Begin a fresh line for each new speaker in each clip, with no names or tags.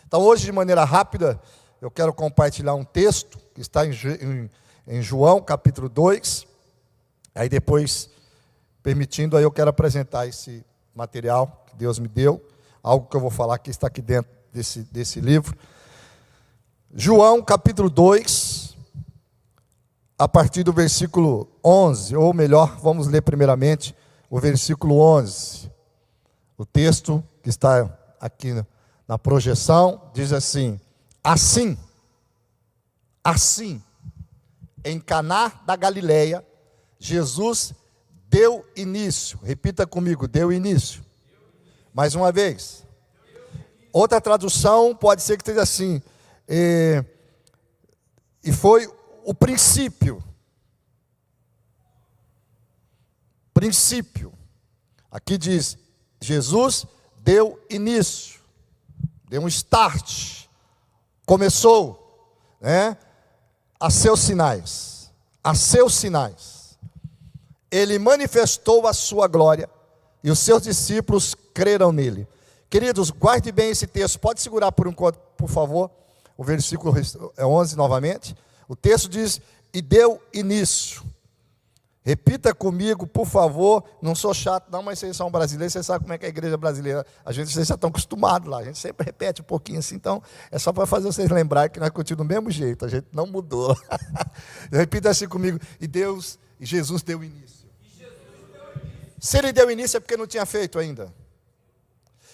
Então hoje, de maneira rápida, eu quero compartilhar um texto que está em João, capítulo 2. Aí depois, permitindo, aí eu quero apresentar esse material que Deus me deu. Algo que eu vou falar que está aqui dentro desse livro. João, capítulo 2, a partir do versículo 11, ou melhor, vamos ler primeiramente o versículo 11. O texto que está aqui na projeção diz assim: assim, em Caná da Galileia, Jesus deu início. Repita comigo, deu início. Mais uma vez. Outra tradução pode ser que esteja assim: e foi o princípio. Princípio. Aqui diz: Jesus deu início, deu um start, começou, a seus sinais. Ele manifestou a sua glória e os seus discípulos creram nele. Queridos, guarde bem esse texto. Pode segurar por enquanto, por favor, o versículo 11 novamente. O texto diz: e deu início. Repita comigo, por favor. Não sou chato não, mas vocês são brasileiros, vocês sabem como é que é a igreja brasileira. Vocês já estão acostumados lá, a gente sempre repete um pouquinho assim. Então, é só para fazer vocês lembrarem que nós continuamos do mesmo jeito, a gente não mudou. Repita assim comigo: e Jesus deu início. Se ele deu início é porque não tinha feito ainda.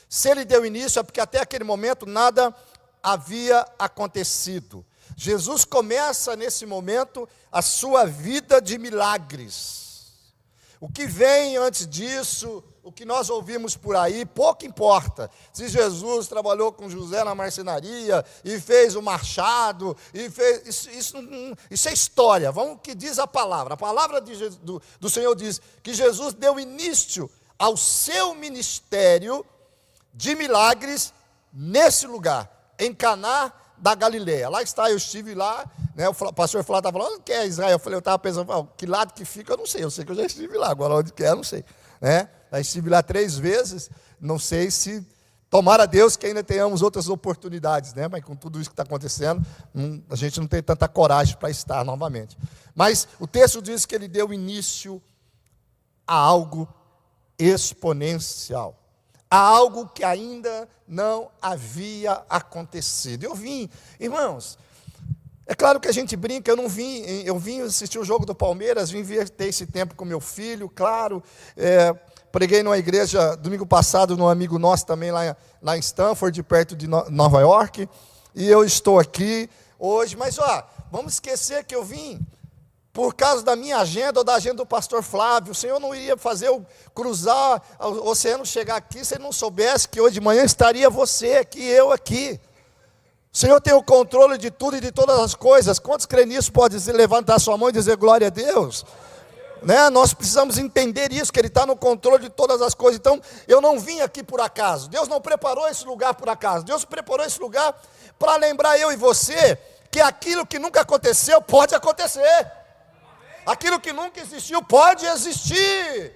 Se ele deu início é porque até aquele momento nada havia acontecido. Jesus começa nesse momento a sua vida de milagres. O que vem antes disso, o que nós ouvimos por aí, pouco importa. Se Jesus trabalhou com José na marcenaria e fez o machado, e fez, isso é história. Vamos o que diz a palavra. A palavra do Senhor diz que Jesus deu início ao seu ministério de milagres nesse lugar, em Caná da Galileia. Lá está, eu estive lá, o pastor Flávio estava falando: onde que é Israel? Eu falei, eu estava pensando, que lado que fica, eu sei que eu já estive lá, agora onde que é, eu não sei. Já estive lá 3 vezes, não sei se, tomara a Deus que ainda tenhamos outras oportunidades, mas com tudo isso que está acontecendo, a gente não tem tanta coragem para estar novamente. Mas o texto diz que ele deu início a algo exponencial. Há algo que ainda não havia acontecido. Eu vim, irmãos, é claro que a gente brinca, eu vim assistir o jogo do Palmeiras, vim ter esse tempo com meu filho, claro, preguei numa igreja domingo passado, num amigo nosso também lá em Stanford, perto de Nova York, e eu estou aqui hoje, mas vamos esquecer que eu vim por causa da minha agenda ou da agenda do pastor Flávio. O Senhor não iria fazer eu cruzar o oceano, chegar aqui, se Ele não soubesse que hoje de manhã estaria você aqui, eu aqui. O Senhor tem o controle de tudo e de todas as coisas. Quantos creem nisso? Pode levantar sua mão e dizer glória a Deus. Nós precisamos entender isso, que Ele está no controle de todas as coisas. Então, eu não vim aqui por acaso. Deus não preparou esse lugar por acaso. Deus preparou esse lugar para lembrar eu e você que aquilo que nunca aconteceu pode acontecer. Aquilo que nunca existiu pode existir.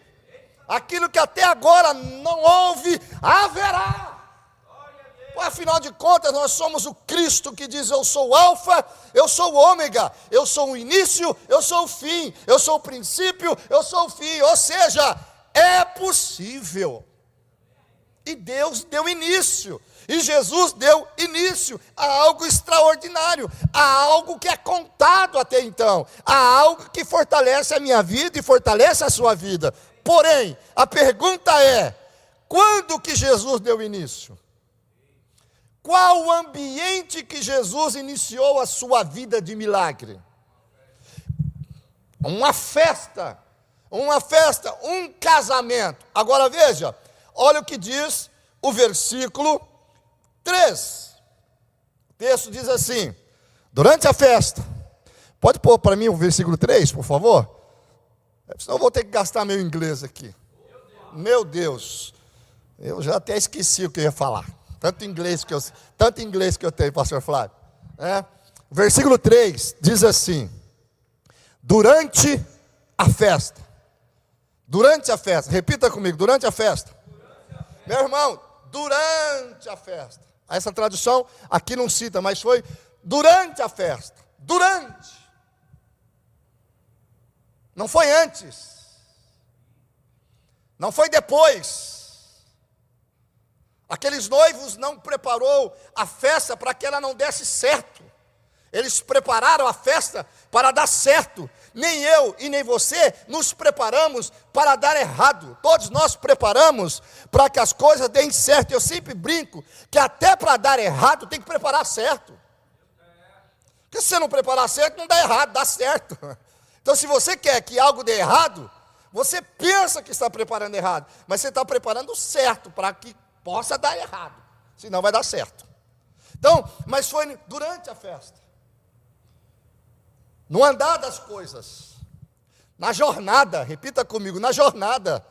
Aquilo que até agora não houve, haverá. Afinal de contas, nós somos o Cristo que diz: eu sou o Alfa, eu sou o Ômega, eu sou o início, eu sou o fim, eu sou o princípio, eu sou o fim. Ou seja, é possível. E Deus deu início. E Jesus deu início a algo extraordinário, a algo que é contado até então, a algo que fortalece a minha vida e fortalece a sua vida. Porém, a pergunta é: quando que Jesus deu início? Qual o ambiente que Jesus iniciou a sua vida de milagre? Uma festa, um casamento. Agora veja, olha o que diz o versículo 3. O texto diz assim: durante a festa. Pode pôr para mim o versículo 3, por favor? Senão eu vou ter que gastar meu inglês aqui. Meu Deus, eu já até esqueci o que eu ia falar. Tanto inglês que eu tenho, pastor Flávio. Versículo 3 diz assim: durante a festa. Durante a festa, repita comigo: durante a festa. Meu irmão, durante a festa. Essa tradução aqui não cita, mas foi durante a festa. Durante. Não foi antes. Não foi depois. Aqueles noivos não preparou a festa para que ela não desse certo. Eles prepararam a festa para dar certo. Nem eu e nem você nos preparamos para dar errado. Todos nós preparamos para que as coisas deem certo. Eu sempre brinco que até para dar errado tem que preparar certo. Porque se você não preparar certo, não dá errado, dá certo. Então, se você quer que algo dê errado, você pensa que está preparando errado, mas você está preparando certo para que possa dar errado. Senão vai dar certo. Então, mas foi durante a festa. No andar das coisas, na jornada, repita comigo, na jornada.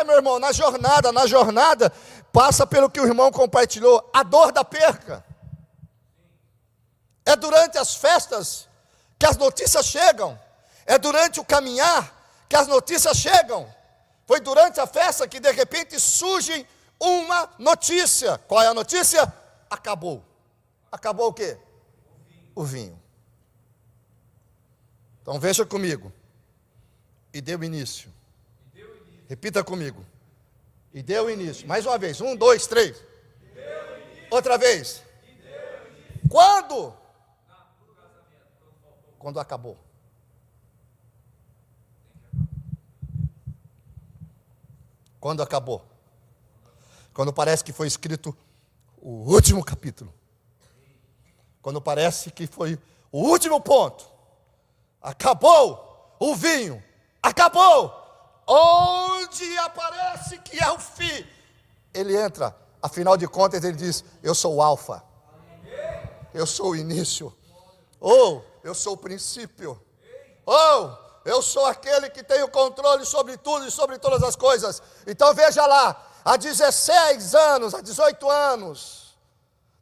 Meu irmão, na jornada, passa pelo que o irmão compartilhou, a dor da perca. É durante as festas que as notícias chegam, é durante o caminhar que as notícias chegam. Foi durante a festa que de repente surge uma notícia. Qual é a notícia? Acabou. Acabou o quê? O vinho. Então veja comigo. E deu início. Repita comigo. E deu início. Mais uma vez. 1, 2, 3. Outra vez. Quando? Quando acabou. Quando acabou. Quando parece que foi escrito o último capítulo. Quando parece que foi o último ponto. Acabou o vinho. Acabou. Onde aparece que é o fim, ele entra. Afinal de contas, ele diz: eu sou o alfa. Eu sou o início. Eu sou o princípio. Eu sou aquele que tem o controle sobre tudo e sobre todas as coisas. Então veja lá, há 16 anos, há 18 anos,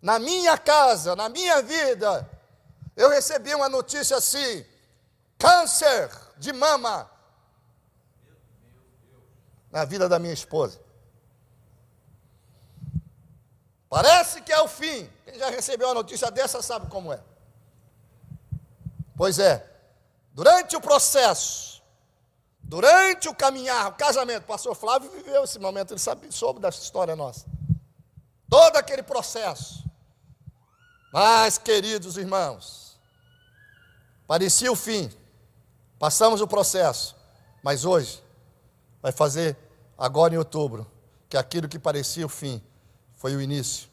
na minha casa, na minha vida, eu recebi uma notícia assim: câncer de mama na vida da minha esposa. Parece que é o fim. Quem já recebeu uma notícia dessa sabe como é. Pois é, durante o processo, durante o caminhar, o casamento, o pastor Flávio viveu esse momento, ele soube dessa história nossa. Todo aquele processo. Mas, queridos irmãos, parecia o fim. Passamos o processo, mas hoje vai fazer, agora em outubro, que aquilo que parecia o fim foi o início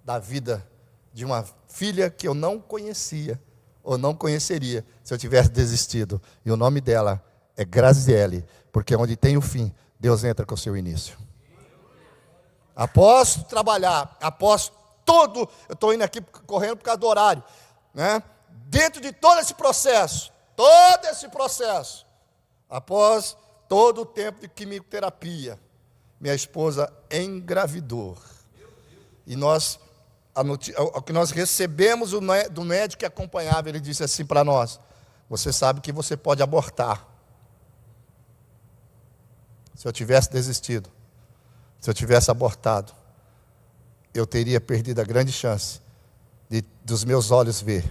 da vida de uma filha que eu não conhecia, ou não conheceria, se eu tivesse desistido. E o nome dela é Graziele, porque onde tem o fim, Deus entra com o seu início. Após trabalhar, após todo, eu estou indo aqui correndo por causa do horário, né? Dentro de todo esse processo, após todo o tempo de quimioterapia, minha esposa engravidou. E o que nós recebemos do médico que acompanhava, ele disse assim para nós: você sabe que você pode abortar. Se eu tivesse desistido, se eu tivesse abortado, eu teria perdido a grande chance dos meus olhos ver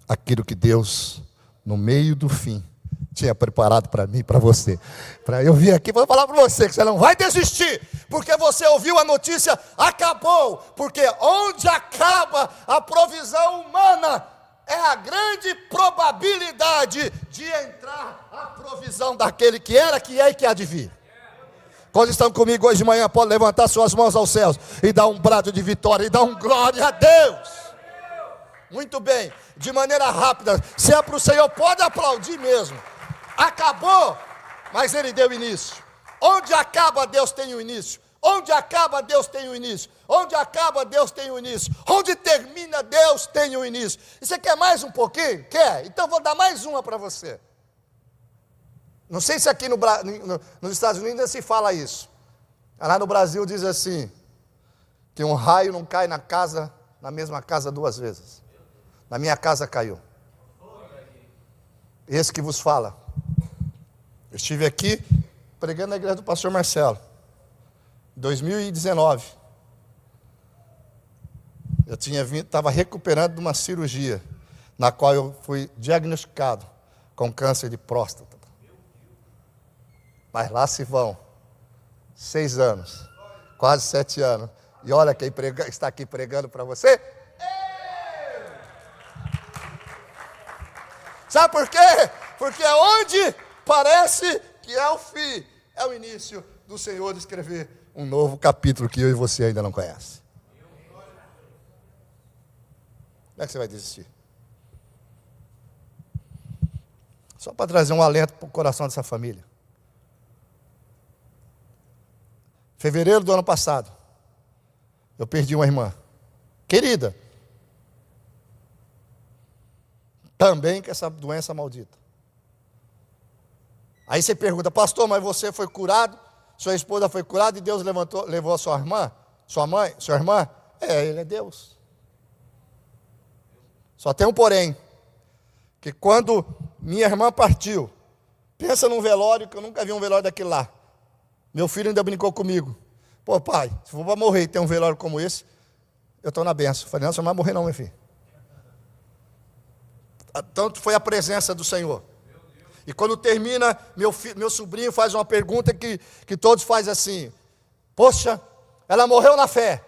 aquilo que Deus, no meio do fim, tinha preparado para mim e para você. Para eu vir aqui para falar para você que você não vai desistir, porque você ouviu a notícia, acabou. Porque onde acaba a provisão humana, é a grande probabilidade de entrar a provisão daquele que era, que é e que há de vir. Quando estão comigo hoje de manhã, pode levantar suas mãos aos céus e dar um brado de vitória e dar um glória a Deus. Muito bem, de maneira rápida, se é para o Senhor, pode aplaudir mesmo. Acabou, mas ele deu início. Onde acaba, Deus tem o início. Onde acaba, Deus tem o início. Onde acaba, Deus tem o início. Onde termina, Deus tem o início. E você quer mais um pouquinho? Quer? Então vou dar mais uma para você. Não sei se aqui nos Estados Unidos ainda se fala isso. Lá no Brasil diz assim, que um raio não cai na mesma casa 2 vezes. Na minha casa caiu. Esse que vos fala. Eu estive aqui pregando na igreja do pastor Marcelo, em 2019. Eu estava recuperando de uma cirurgia, na qual eu fui diagnosticado com câncer de próstata. Mas lá se vão 6 anos, quase 7 anos. E olha quem está aqui pregando para você. Sabe por quê? Porque onde parece que é o fim, é o início do Senhor de escrever um novo capítulo que eu e você ainda não conhecem. Como é que você vai desistir? Só para trazer um alento para o coração dessa família. Fevereiro do ano passado, eu perdi uma irmã querida, também com essa doença maldita. Aí você pergunta, pastor, mas você foi curado? Sua esposa foi curada e Deus levou a sua irmã? Sua mãe? Sua irmã? Ele é Deus. Só tem um porém, que quando minha irmã partiu, pensa num velório, que eu nunca vi um velório daquele lá. Meu filho ainda brincou comigo. Pô, pai, se for para morrer e ter um velório como esse, eu estou na benção. Eu falei, não, você não vai morrer não, meu filho. Tanto foi a presença do Senhor. E quando termina, meu sobrinho faz uma pergunta que todos fazem assim: poxa, ela morreu na fé.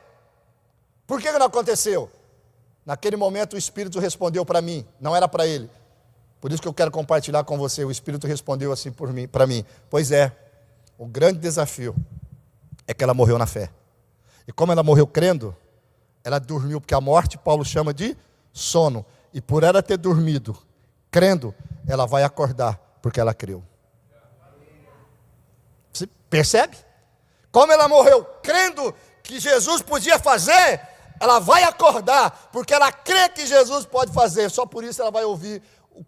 Por que não aconteceu? Naquele momento o Espírito respondeu para mim, não era para ele. Por isso que eu quero compartilhar com você. O Espírito respondeu assim para mim. Pois é, o grande desafio é que ela morreu na fé. E como ela morreu crendo, ela dormiu, porque a morte Paulo chama de sono. E por ela ter dormido, crendo, ela vai acordar, porque ela creu. Você percebe? Como ela morreu crendo que Jesus podia fazer, ela vai acordar, porque ela crê que Jesus pode fazer. Só por isso ela vai ouvir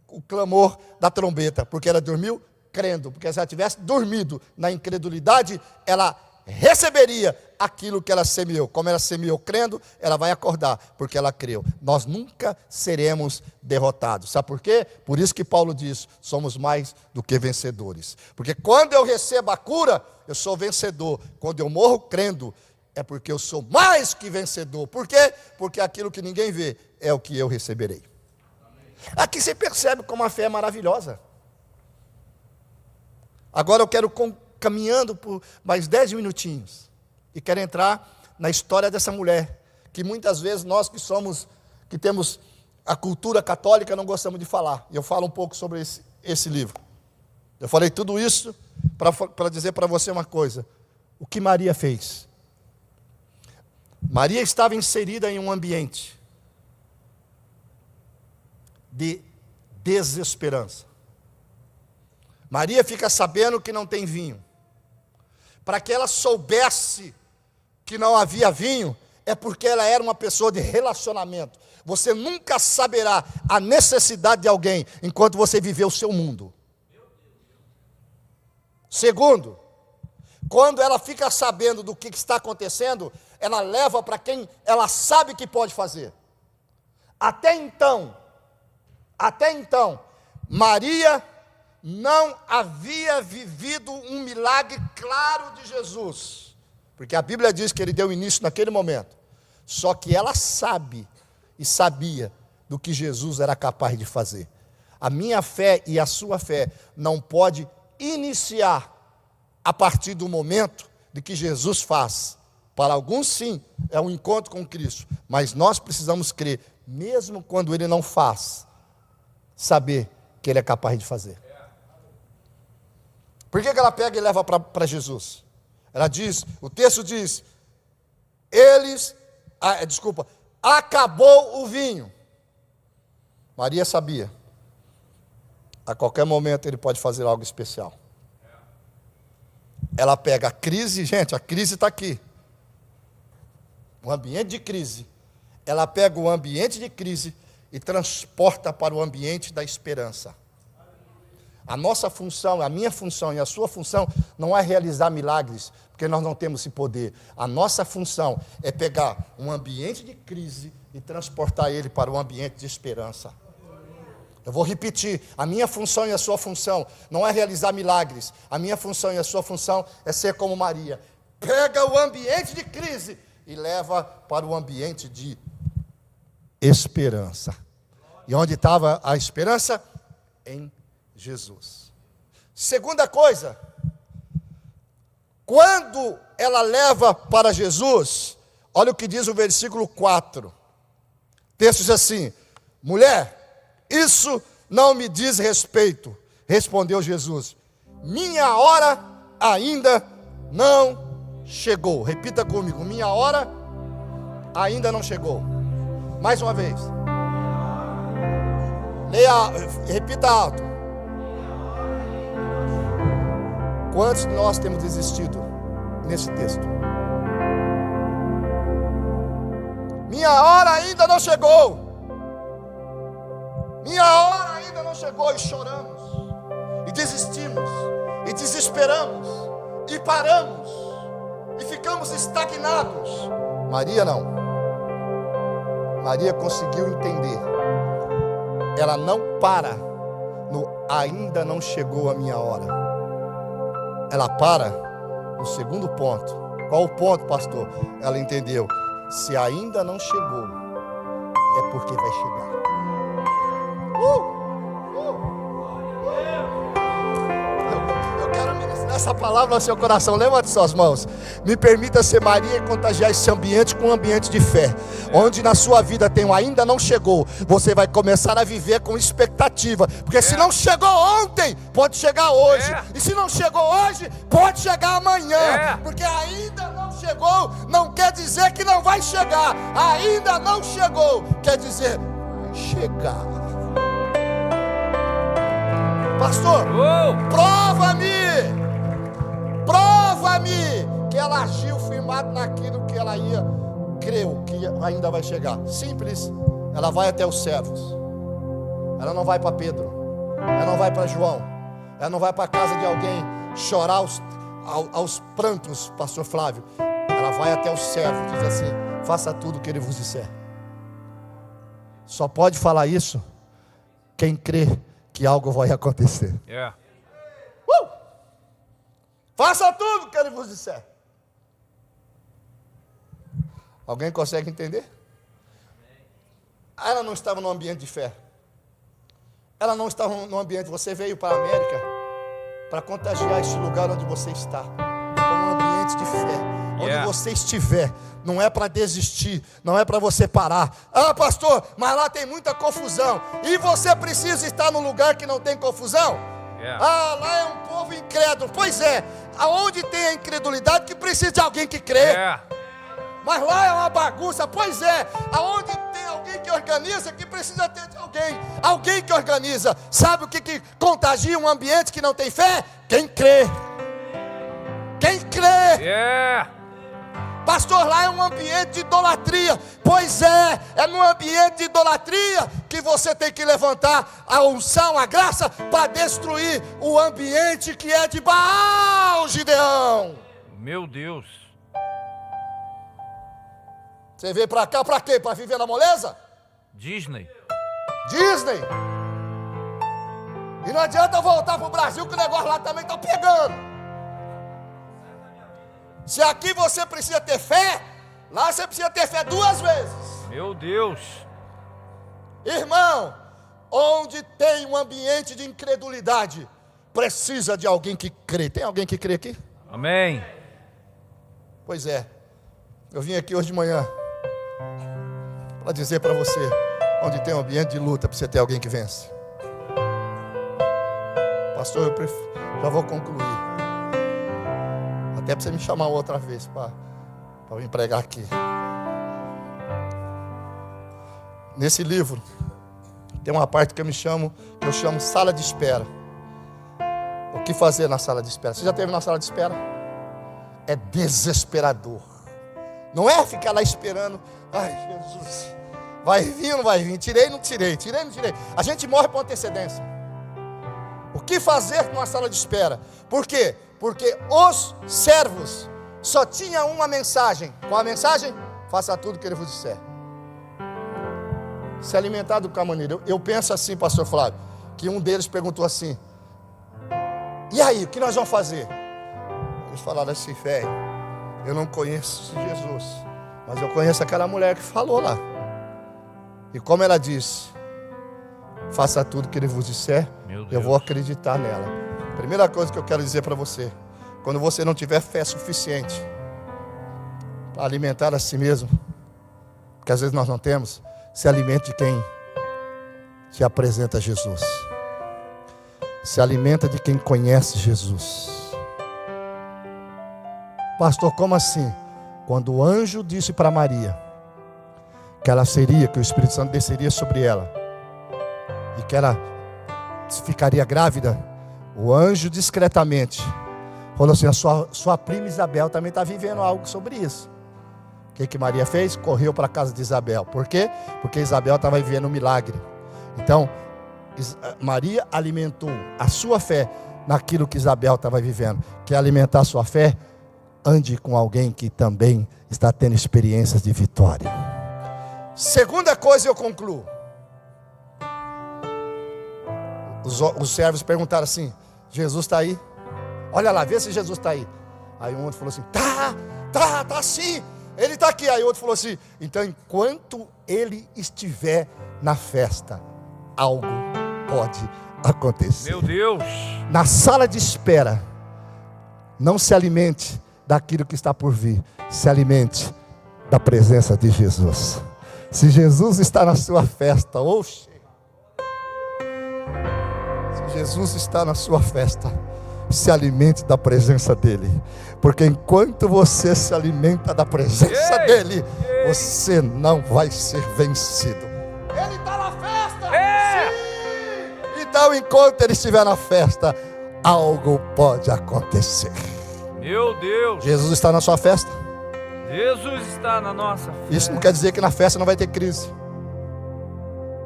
o clamor da trombeta, porque ela dormiu crendo. Porque se ela tivesse dormido na incredulidade, ela receberia aquilo que ela semeou. Como ela semeou crendo, ela vai acordar, porque ela creu. Nós nunca seremos derrotados. Sabe por quê? Por isso que Paulo diz, somos mais do que vencedores. Porque quando eu recebo a cura, eu sou vencedor. Quando eu morro crendo, é porque eu sou mais que vencedor. Por quê? Porque aquilo que ninguém vê é o que eu receberei. Aqui você percebe como a fé é maravilhosa. Agora eu quero caminhando por mais 10 minutinhos, e quero entrar na história dessa mulher, que muitas vezes nós que temos a cultura católica, não gostamos de falar. E eu falo um pouco sobre esse livro. Eu falei tudo isso para dizer para você uma coisa: o que Maria fez? Maria estava inserida em um ambiente de desesperança. Maria fica sabendo que não tem vinho. Para que ela soubesse que não havia vinho, é porque ela era uma pessoa de relacionamento. Você nunca saberá a necessidade de alguém enquanto você viver o seu mundo. Segundo, quando ela fica sabendo do que está acontecendo, ela leva para quem ela sabe que pode fazer. Até então, Maria não havia vivido um milagre claro de Jesus, porque a Bíblia diz que ele deu início naquele momento. Só que ela sabe e sabia do que Jesus era capaz de fazer. A minha fé e a sua fé não pode iniciar a partir do momento de que Jesus faz. Para alguns sim, é um encontro com Cristo, mas nós precisamos crer, mesmo quando ele não faz, saber que ele é capaz de fazer. Por que ela pega e leva para Jesus? Ela diz, o texto diz, acabou o vinho. Maria sabia, a qualquer momento ele pode fazer algo especial. Ela pega a crise, gente, a crise está aqui. O ambiente de crise. Ela pega o ambiente de crise e transporta para o ambiente da esperança. A nossa função, a minha função e a sua função não é realizar milagres, porque nós não temos esse poder. A nossa função é pegar um ambiente de crise e transportar ele para um ambiente de esperança. Eu vou repetir, a minha função e a sua função não é realizar milagres. A minha função e a sua função é ser como Maria. Pega o ambiente de crise e leva para o ambiente de esperança. E onde estava a esperança? Em Jesus. Segunda coisa, quando ela leva para Jesus, olha o que diz o versículo 4. O texto diz assim: mulher, isso não me diz respeito. Respondeu Jesus: minha hora ainda não chegou. Repita comigo: minha hora ainda não chegou. Mais uma vez. Leia, repita alto. Quantos de nós temos desistido nesse texto? Minha hora ainda não chegou. Minha hora ainda não chegou. E choramos, e desistimos, e desesperamos, e paramos, e ficamos estagnados. Maria não. Maria conseguiu entender. Ela não para no ainda não chegou a minha hora. Ela para no segundo ponto. Qual o ponto, pastor? Ela entendeu: se ainda não chegou, é porque vai chegar. Eu quero ministrar essa palavra ao seu coração. Levante suas mãos. Me permita ser Maria e contagiar esse ambiente com um ambiente de fé. Onde na sua vida tem um ainda não chegou, você vai começar a viver com expectativa. Porque se não chegou ontem, pode chegar hoje. E se não chegou hoje, pode chegar amanhã. Porque ainda não chegou, não quer dizer que não vai chegar. Ainda não chegou, quer dizer, vai chegar. Pastor, prova-me que ela agiu firmado naquilo que ela creu que ainda vai chegar. Simples. Ela vai até os servos. Ela não vai para Pedro. Ela não vai para João. Ela não vai para a casa de alguém chorar aos prantos, pastor Flávio. Ela vai até os servos, diz assim: faça tudo o que ele vos disser. Só pode falar isso quem crê que algo vai acontecer. Faça tudo o que ele vos disser. Alguém consegue entender? Ela não estava num ambiente de fé. Ela não estava num ambiente. Você veio para a América para contagiar este lugar onde você está. Um ambiente de fé. Onde você estiver. Não é para desistir. Não é para você parar. Ah, pastor, mas lá tem muita confusão. E você precisa estar num lugar que não tem confusão? Ah, lá é um povo incrédulo. Pois é. Aonde tem a incredulidade que precisa de alguém que crê. Mas lá é uma bagunça. Pois é. Aonde tem alguém que organiza, que precisa ter de alguém. Alguém que organiza. Sabe o que contagia um ambiente que não tem fé? Quem crê. Quem crê. Pastor, lá é um ambiente de idolatria. Pois é. É num ambiente de idolatria que você tem que levantar a unção, a graça, para destruir o ambiente que é de Baal, Gideão.
Meu Deus.
Você veio para cá para quê? Para viver na moleza?
Disney.
E não adianta voltar para o Brasil que o negócio lá também está pegando. Se aqui você precisa ter fé, lá você precisa ter fé 2 vezes.
Meu Deus.
Irmão, onde tem um ambiente de incredulidade, precisa de alguém que crê. Tem alguém que crê aqui?
Amém.
Pois é. Eu vim aqui hoje de manhã para dizer para você, onde tem um ambiente de luta, precisa ter alguém que vence. Pastor, eu já vou concluir. Até para você me chamar outra vez para vir pregar aqui. Nesse livro tem uma parte que eu chamo sala de espera. O que fazer na sala de espera? Você já esteve na sala de espera? É desesperador. Não é ficar lá esperando. Ai, Jesus, vai vir ou não vai vir? Tirei, não tirei. A gente morre por antecedência. O que fazer numa sala de espera? Por quê? Porque os servos só tinham uma mensagem. Qual a mensagem? Faça tudo o que ele vos disser. Se alimentar do camaneiro. Eu penso assim, pastor Flávio, que um deles perguntou assim: e aí, o que nós vamos fazer? Eles falaram assim: velho, eu não conheço Jesus, mas eu conheço aquela mulher que falou lá. E como ela disse, faça tudo que ele vos disser, eu vou acreditar nela. Primeira coisa que eu quero dizer para você, quando você não tiver fé suficiente para alimentar a si mesmo, porque às vezes nós não temos, se alimente de quem te apresenta Jesus. Se alimenta de quem conhece Jesus. Pastor, como assim? Quando o anjo disse para Maria que ela seria, que o Espírito Santo desceria sobre ela e que ela ficaria grávida, o anjo discretamente falou assim: a sua prima Isabel também está vivendo algo sobre isso. O que Maria fez? Correu para a casa de Isabel. Por quê? Porque Isabel estava vivendo um milagre. Então, Maria alimentou a sua fé naquilo que Isabel estava vivendo. Quer alimentar a sua fé? Ande com alguém que também está tendo experiências de vitória. Segunda coisa, eu concluo. Os servos perguntaram assim: Jesus está aí? Olha lá, vê se Jesus está aí. Aí um outro falou assim: tá sim, ele está aqui. Aí o outro falou assim: então enquanto ele estiver na festa, algo pode acontecer.
Meu Deus!
Na sala de espera, não se alimente daquilo que está por vir, se alimente da presença de Jesus. Se Jesus está na sua festa, se Jesus está na sua festa, se alimente da presença dele, porque enquanto você se alimenta da presença dele, você não vai ser vencido. Ele está na festa! Sim! Então enquanto ele estiver na festa, algo pode acontecer.
Meu Deus!
Jesus está na sua festa?
Jesus está na nossa festa.
Isso não quer dizer que na festa não vai ter crise.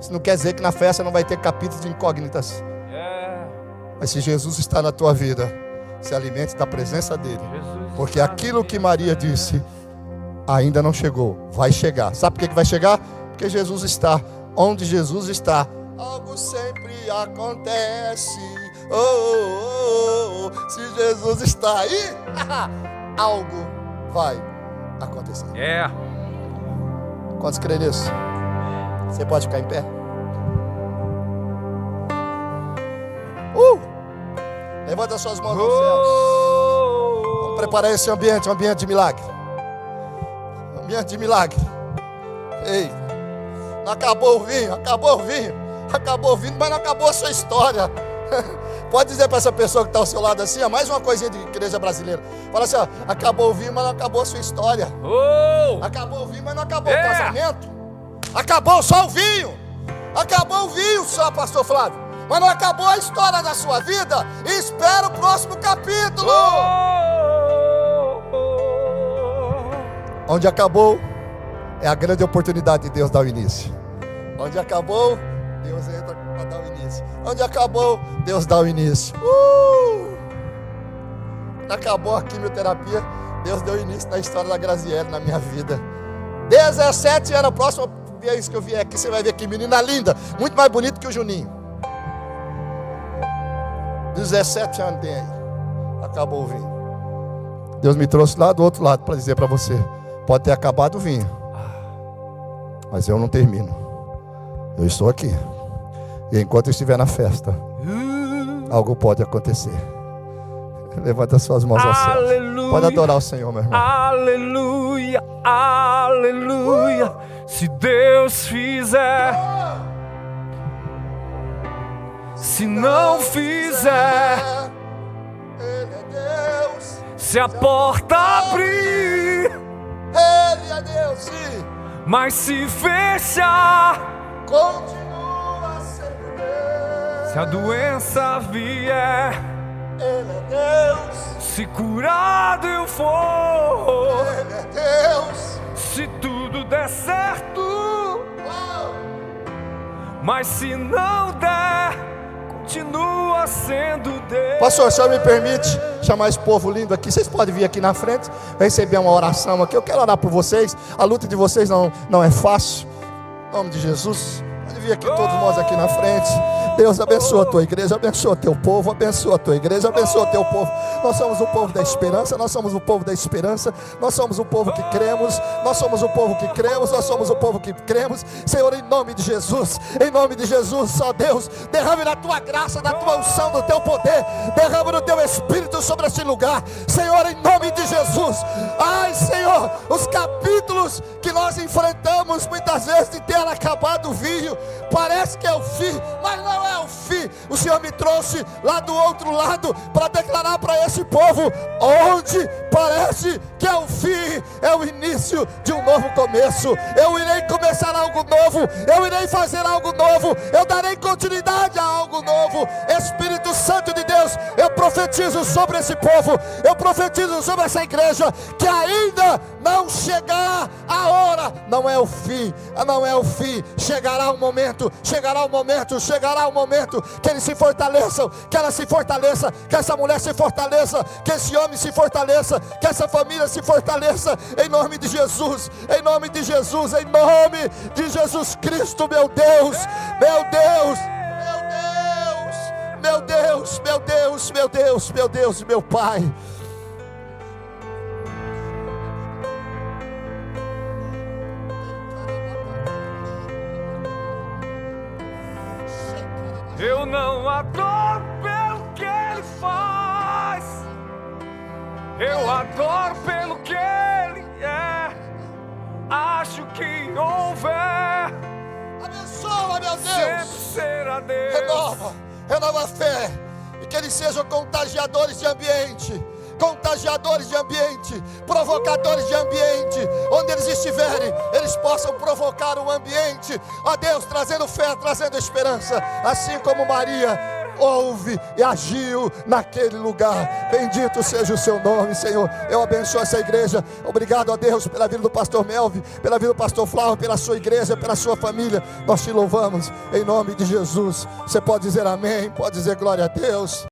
Isso não quer dizer que na festa não vai ter capítulos de incógnitas. Mas se Jesus está na tua vida, se alimente da presença dele. Porque aquilo que Maria disse ainda não chegou, vai chegar. Sabe por que vai chegar? Porque Jesus está. Onde Jesus está, algo sempre acontece. Se Jesus está aí, algo vai acontecer. Quantos creem nisso? Você pode ficar em pé? Levanta suas mãos aos céus. Vamos preparar esse ambiente, um ambiente de milagre. Ambiente de milagre. Ei, não acabou o vinho, mas não acabou a sua história. Pode dizer para essa pessoa que está ao seu lado assim, mais uma coisinha de igreja brasileira. Fala assim: ó, acabou o vinho, mas não acabou a sua história. Acabou o vinho, mas não acabou o casamento. Acabou só o vinho. Acabou o vinho só, pastor Flávio. Mas não acabou a história da sua vida. Espera o próximo capítulo. Onde acabou é a grande oportunidade de Deus dar o início. Onde acabou, Deus entra para dar o início. Onde acabou, Deus dá o início. Acabou a quimioterapia, Deus deu início na história da Graziele na minha vida. 17 anos, a próxima vez que eu vier aqui, você vai ver que menina linda, muito mais bonita que o Juninho. 17 anos tem aí. Acabou o vinho. Deus me trouxe lá do outro lado para dizer para você: pode ter acabado o vinho, mas eu não termino. Eu estou aqui. E enquanto eu estiver na festa, algo pode acontecer. Levanta suas mãos ao céu. Pode adorar o Senhor, meu irmão.
Aleluia, aleluia. Se Deus fizer, se não fizer,
Ele é Deus.
se a porta abrir,
Ele é Deus, sim.
mas se fechar,
Continua sendo Deus.
se a doença vier,
Ele é Deus.
se curado eu for,
Ele é Deus.
se tudo der certo,
Oh.
mas se não der, continua sendo Deus.
Pastor, o senhor me permite chamar esse povo lindo aqui? Vocês podem vir aqui na frente, receber uma oração aqui. Eu quero orar por vocês. A luta de vocês não é fácil. Em nome de Jesus. Pode vir aqui todos nós aqui na frente. Deus abençoa a tua igreja, abençoa teu povo, abençoa a tua igreja, abençoa o teu povo. Nós somos o povo da esperança, nós somos o povo da esperança, nós somos o povo que cremos, nós somos o povo que cremos, nós somos o povo que cremos. Senhor, em nome de Jesus, só Deus, derrame na tua graça, na tua unção, no teu poder, derrame no teu Espírito sobre este lugar, Senhor, em nome de Jesus. Ai, Senhor, os capítulos que nós enfrentamos muitas vezes de ter acabado o vinho, parece que é o fim, mas não é o fim. O Senhor me trouxe lá do outro lado para declarar para esse povo, onde parece que é o fim, é o início de um novo começo. Eu irei começar algo novo, eu irei fazer algo novo, eu darei continuidade a algo novo. Espírito Santo de Deus, eu profetizo sobre esse povo, eu profetizo sobre essa igreja, que ainda não chegará a hora, não é o fim, não é o fim. Chegará o momento, que eles se fortaleçam, que ela se fortaleça, que essa mulher se fortaleça, que esse homem se fortaleça, que essa família se fortaleça, em nome de Jesus, em nome de Jesus, em nome de Jesus Cristo, meu Deus, meu Deus, meu Deus, meu Deus, meu Deus, meu Deus, meu Pai.
Eu não adoro pelo que Ele faz, eu adoro pelo que Ele é. Acho que houver,
Abençoa, meu
sempre
Deus.
será Deus.
Renova a fé, e que eles sejam contagiadores de ambiente, provocadores de ambiente, onde eles estiverem, eles possam provocar um ambiente, ó Deus, trazendo fé, trazendo esperança, assim como Maria ouve e agiu naquele lugar. Bendito seja o seu nome, Senhor. Eu abençoo essa igreja. Obrigado a Deus pela vida do pastor Melvin, pela vida do pastor Flávio, pela sua igreja, pela sua família. Nós te louvamos em nome de Jesus. Você pode dizer amém, pode dizer glória a Deus.